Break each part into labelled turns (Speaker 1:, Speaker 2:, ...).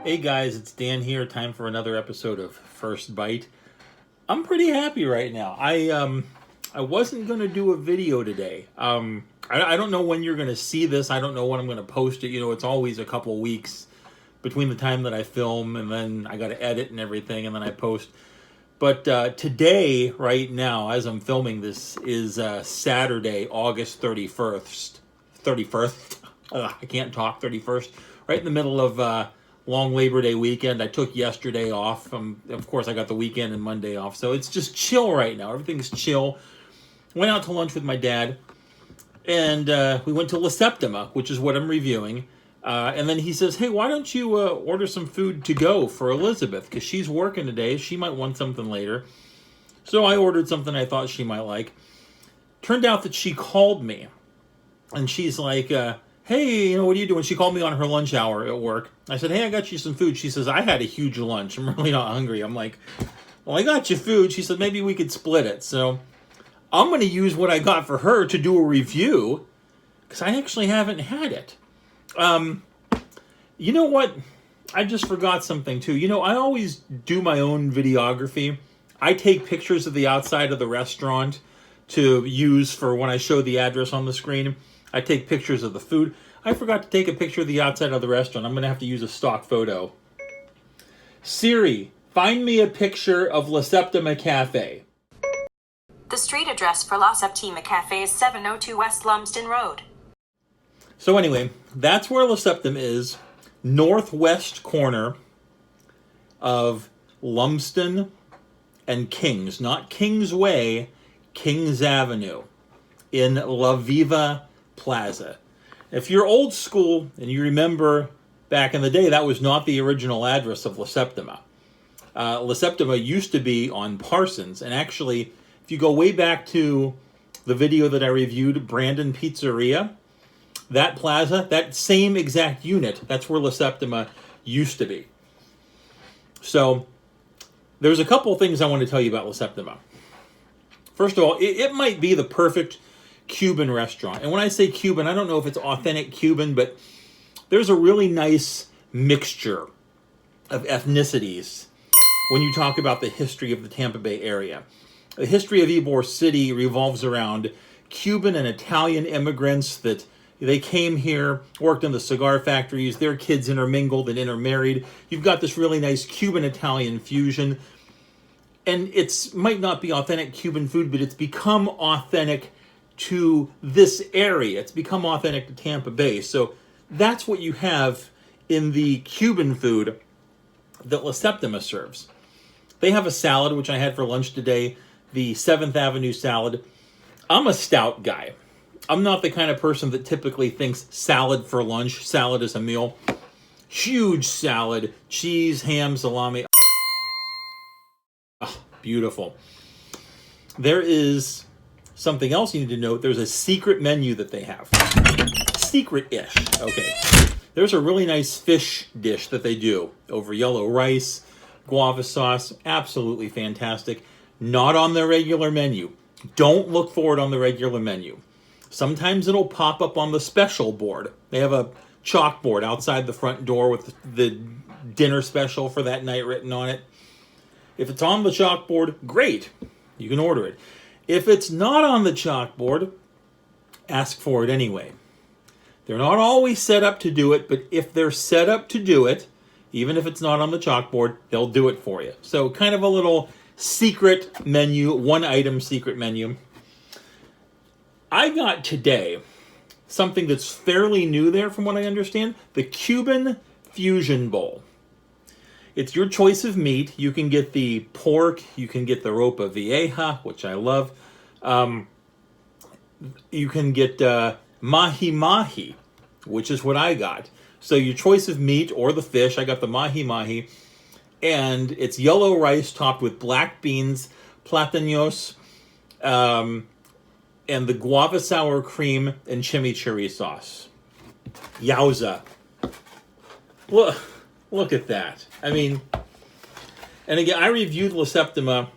Speaker 1: Hey guys, it's Dan here. Time for another episode of First Bite. I'm pretty happy right now. I wasn't going to do a video today. I don't know when you're going to see this. I don't know when I'm going to post it. You know, it's always a couple of weeks between the time that I film and then I got to edit and everything and then I post. But today, right now, as I'm filming this, is Saturday, August 31st. 31st. I can't talk. 31st. Right in the middle of long Labor Day weekend. I took yesterday off. Of course, I got the weekend and Monday off. So it's just chill right now. Everything's chill. Went out to lunch with my dad. And we went to Septima, which is what I'm reviewing. And then he says, hey, why don't you order some food to go for Elizabeth? Because she's working today. She might want something later. So I ordered something I thought she might like. Turned out that she called me. And she's like, hey, what are you doing? She called me on her lunch hour at work. I said, hey, I got you some food. She says, I had a huge lunch. I'm really not hungry. I'm like, well, I got you food. She said, maybe we could split it. So I'm going to use what I got for her to do a review because I actually haven't had it. You know what? I just forgot something too. I always do my own videography. I take pictures of the outside of the restaurant to use for when I show the address on the screen. I take pictures of the food. I forgot to take a picture of the outside of the restaurant. I'm going to have to use a stock photo. Siri, find me a picture of Septima Cafe.
Speaker 2: The street address for La Septima Cafe is 702 West Lumsden Road.
Speaker 1: So anyway, that's where Septima is. Northwest corner of Lumsden and Kings. Not Kingsway, Kings Avenue in La Viva Plaza. If you're old school and you remember back in the day, that was not the original address of Septima. Septima used to be on Parsons, and actually, if you go way back to the video that I reviewed, Brandon Pizzeria, that plaza, that same exact unit, that's where Septima used to be. So, there's a couple of things I want to tell you about Septima. First of all, it might be the perfect Cuban restaurant. And when I say Cuban, I don't know if it's authentic Cuban, but there's a really nice mixture of ethnicities when you talk about the history of the Tampa Bay area. The history of Ybor City revolves around Cuban and Italian immigrants that they came here, worked in the cigar factories, their kids intermingled and intermarried. You've got this really nice Cuban-Italian fusion. And it might not be authentic Cuban food, but it's become authentic to this area. It's become authentic to Tampa Bay. So that's what you have in the Cuban food that Septima serves. They have a salad, which I had for lunch today, the 7th Avenue salad. I'm a stout guy. I'm not the kind of person that typically thinks salad for lunch. Salad is a meal. Huge salad, cheese, ham, salami. Oh, beautiful. There is something else you need to note. There's a secret menu that they have. Secret-ish. Okay. There's a really nice fish dish that they do over yellow rice, guava sauce. Absolutely fantastic. Not on their regular menu. Don't look for it on the regular menu. Sometimes it'll pop up on the special board. They have a chalkboard outside the front door with the dinner special for that night written on it. If it's on the chalkboard, great. You can order it. If it's not on the chalkboard, ask for it anyway. They're not always set up to do it, but if they're set up to do it, even if it's not on the chalkboard, they'll do it for you. So kind of a little secret menu, one-item secret menu. I got today something that's fairly new there from what I understand, the Cuban Fusion Bowl. It's your choice of meat. You can get the pork. You can get the ropa vieja, which I love. You can get mahi-mahi, which is what I got. So your choice of meat or the fish. I got the mahi-mahi. And it's yellow rice topped with black beans, platanos, and the guava sour cream and chimichurri sauce. Yowza. Look at that. I mean, and again, I reviewed Septima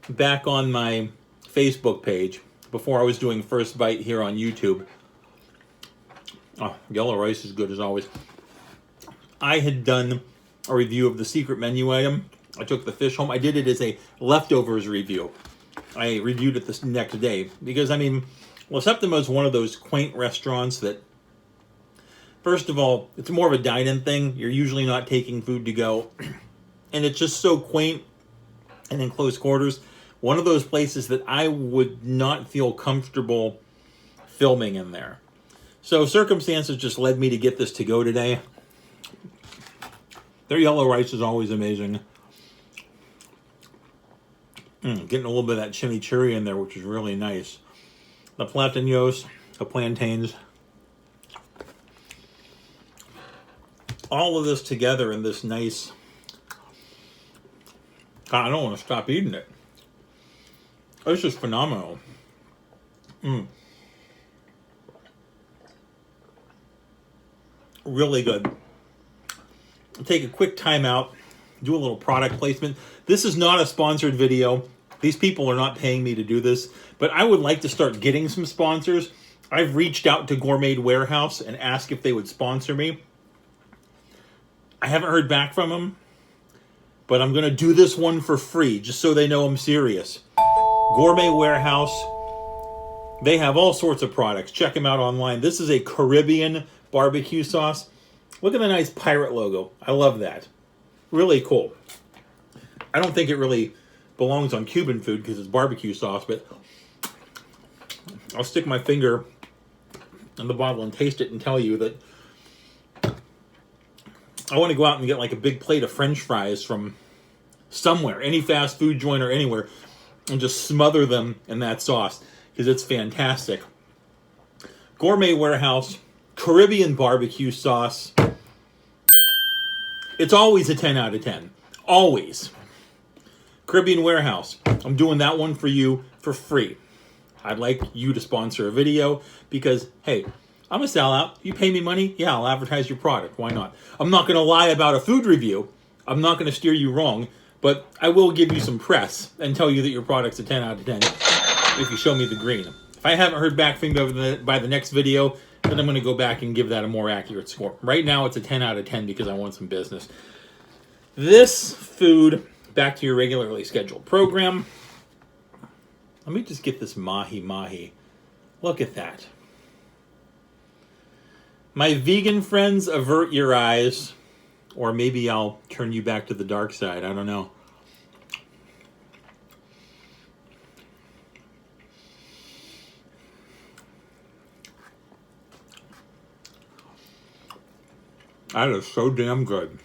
Speaker 1: back on my Facebook page before I was doing First Bite here on YouTube. Oh, yellow rice is good as always. I had done a review of the secret menu item. I took the fish home. I did it as a leftovers review. I reviewed it the next day because, I mean, well, Septima is one of those quaint restaurants that, first of all, it's more of a dine-in thing. You're usually not taking food to go. And it's just so quaint and in close quarters. One of those places that I would not feel comfortable filming in there. So circumstances just led me to get this to go today. Their yellow rice is always amazing. Getting a little bit of that chimichurri in there, which is really nice. The platanos, the plantains. All of this together in this nice... God, I don't want to stop eating it. It's just phenomenal. Really good. I'll take a quick time out, do a little product placement. This is not a sponsored video. These people are not paying me to do this, but I would like to start getting some sponsors. I've reached out to Gourmet Warehouse and asked if they would sponsor me. I haven't heard back from them, but I'm going to do this one for free, just so they know I'm serious. Gourmet Warehouse, they have all sorts of products. Check them out online. This is a Caribbean barbecue sauce. Look at the nice pirate logo. I love that. Really cool. I don't think it really belongs on Cuban food because it's barbecue sauce, but I'll stick my finger in the bottle and taste it and tell you that I want to go out and get like a big plate of French fries from somewhere, any fast food joint or anywhere, and just smother them in that sauce because it's fantastic. Gourmet Warehouse, Caribbean barbecue sauce. It's always a 10 out of 10. Always. Caribbean Warehouse. I'm doing that one for you for free. I'd like you to sponsor a video because, hey, I'm a sellout. You pay me money? Yeah, I'll advertise your product. Why not? I'm not going to lie about a food review. I'm not going to steer you wrong, but I will give you some press and tell you that your product's a 10 out of 10 if you show me the green. If I haven't heard back from you by the next video, then I'm going to go back and give that a more accurate score. Right now, it's a 10 out of 10 because I want some business. This food, back to your regularly scheduled program. Let me just get this mahi-mahi. Look at that. My vegan friends, avert your eyes. Or maybe I'll turn you back to the dark side. I don't know. That is so damn good.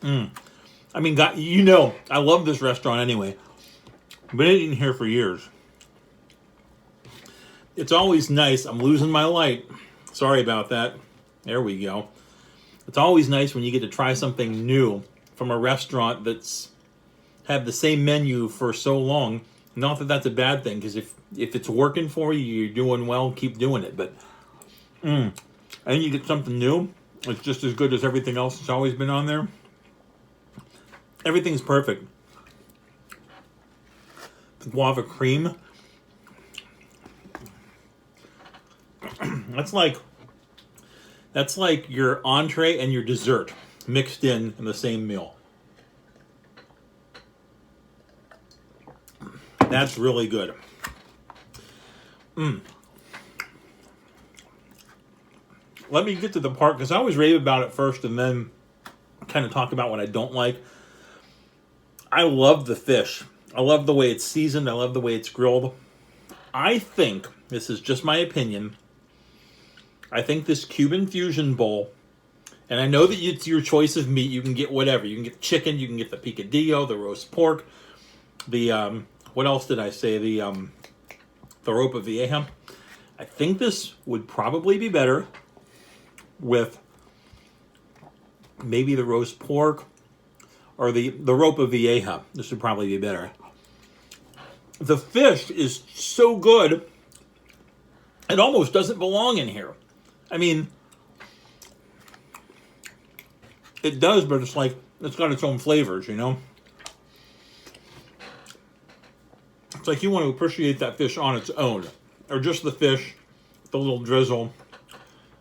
Speaker 1: I mean, God, you know, I love this restaurant anyway. I've been eating here for years. It's always nice. I'm losing my light. Sorry about that. There we go. It's always nice when you get to try something new from a restaurant that's had the same menu for so long. Not that that's a bad thing, because if it's working for you, you're doing well, keep doing it. But and you get something new, it's just as good as everything else that's always been on there. Everything's perfect. The guava cream. That's like your entree and your dessert mixed in the same meal. That's really good. Let me get to the part, because I always rave about it first and then kind of talk about what I don't like. I love the fish. I love the way it's seasoned. I love the way it's grilled. I think, this is just my opinion, I think this Cuban fusion bowl, and I know that it's your choice of meat. You can get whatever. You can get chicken. You can get the picadillo, the roast pork, the, what else did I say? The ropa vieja. I think this would probably be better with maybe the roast pork or the ropa vieja. This would probably be better. The fish is so good, it almost doesn't belong in here. I mean, it does, but it's like, it's got its own flavors, you know? It's like you want to appreciate that fish on its own. Or just the fish, the little drizzle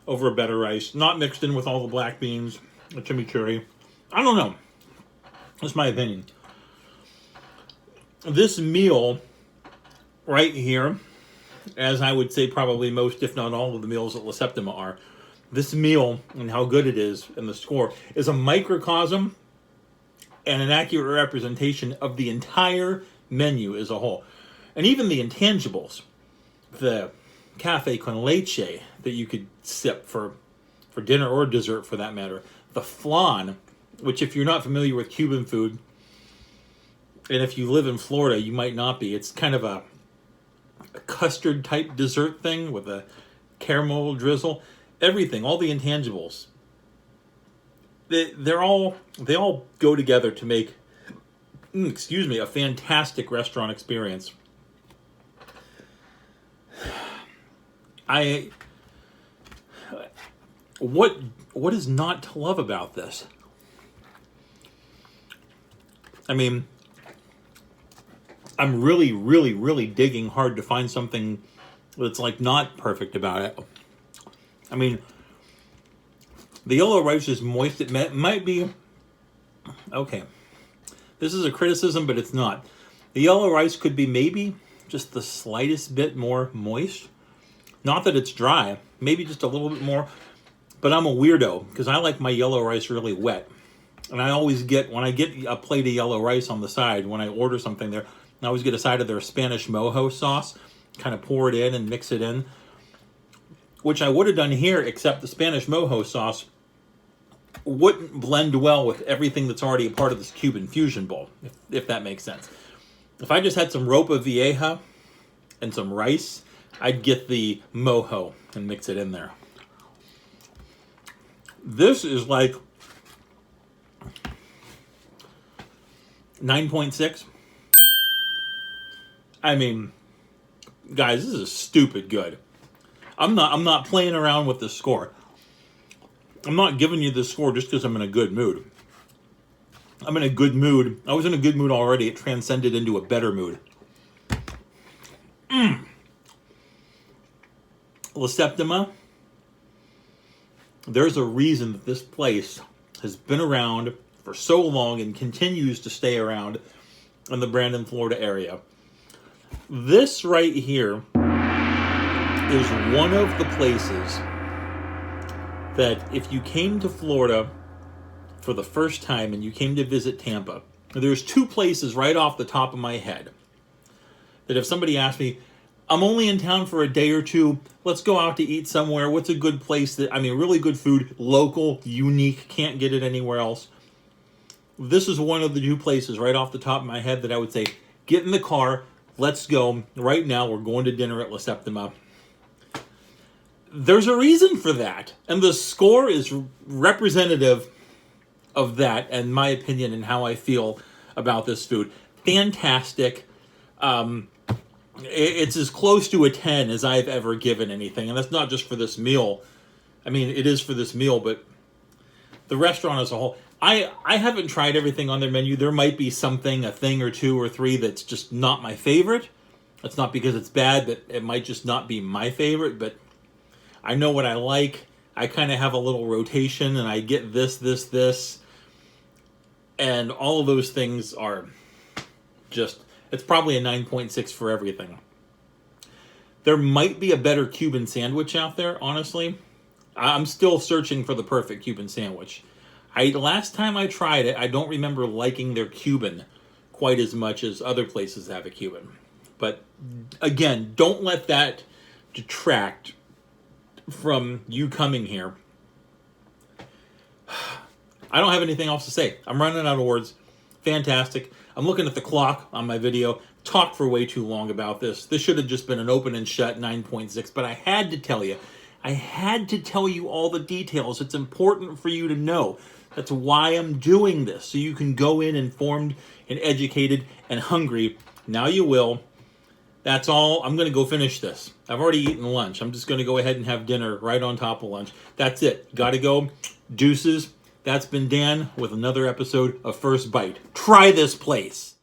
Speaker 1: over a bed of rice. Not mixed in with all the black beans, the chimichurri. I don't know. That's my opinion. This meal right here, as I would say probably most, if not all of the meals at La Septima are, this meal and how good it is and the score is a microcosm and an accurate representation of the entire menu as a whole. And even the intangibles, the cafe con leche that you could sip for dinner or dessert for that matter, the flan, which if you're not familiar with Cuban food, and if you live in Florida, you might not be. It's kind of a custard type dessert thing with a caramel drizzle. Everything, all the intangibles. They all go together to make, a fantastic restaurant experience. What is not to love about this? I mean, I'm really, really, really digging hard to find something that's like not perfect about it. I mean, the yellow rice is moist. It might be, okay, this is a criticism, but it's not. The yellow rice could be maybe just the slightest bit more moist. Not that it's dry, maybe just a little bit more. But I'm a weirdo because I like my yellow rice really wet. And I always get, when I get a plate of yellow rice on the side, when I order something there, I always get a side of their Spanish mojo sauce, kind of pour it in and mix it in. Which I would have done here, except the Spanish mojo sauce wouldn't blend well with everything that's already a part of this Cuban fusion bowl, if that makes sense. If I just had some ropa vieja and some rice, I'd get the mojo and mix it in there. This is like 9.6. I mean, guys, this is stupid good. I'm not playing around with the score. I'm not giving you this score just because I'm in a good mood. I'm in a good mood. I was in a good mood already. It transcended into a better mood. La Septima. There's a reason that this place has been around for so long and continues to stay around in the Brandon, Florida area. This right here is one of the places that if you came to Florida for the first time and you came to visit Tampa, there's two places right off the top of my head that if somebody asked me, I'm only in town for a day or two, let's go out to eat somewhere, what's a good place that, really good food, local, unique, can't get it anywhere else. This is one of the two places right off the top of my head that I would say, get in the car, let's go. Right now, we're going to dinner at La Septima. There's a reason for that. And the score is representative of that, and my opinion and how I feel about this food. Fantastic. It's as close to a 10 as I've ever given anything. And that's not just for this meal. It is for this meal, but the restaurant as a whole. I haven't tried everything on their menu. There might be something, a thing or two or three that's just not my favorite. That's not because it's bad, but it might just not be my favorite. But I know what I like. I kind of have a little rotation, and I get this. And all of those things are just... It's probably a 9.6 for everything. There might be a better Cuban sandwich out there, honestly. I'm still searching for the perfect Cuban sandwich. Last time I tried it, I don't remember liking their Cuban quite as much as other places have a Cuban. But again, don't let that detract from you coming here. I don't have anything else to say. I'm running out of words. Fantastic. I'm looking at the clock on my video. Talked for way too long about this. This should have just been an open and shut 9.6, but I had to tell you. I had to tell you all the details. It's important for you to know. That's why I'm doing this, so you can go in informed and educated and hungry. Now you will. That's all. I'm going to go finish this. I've already eaten lunch. I'm just going to go ahead and have dinner right on top of lunch. That's it. Got to go. Deuces. That's been Dan with another episode of First Bite. Try this place.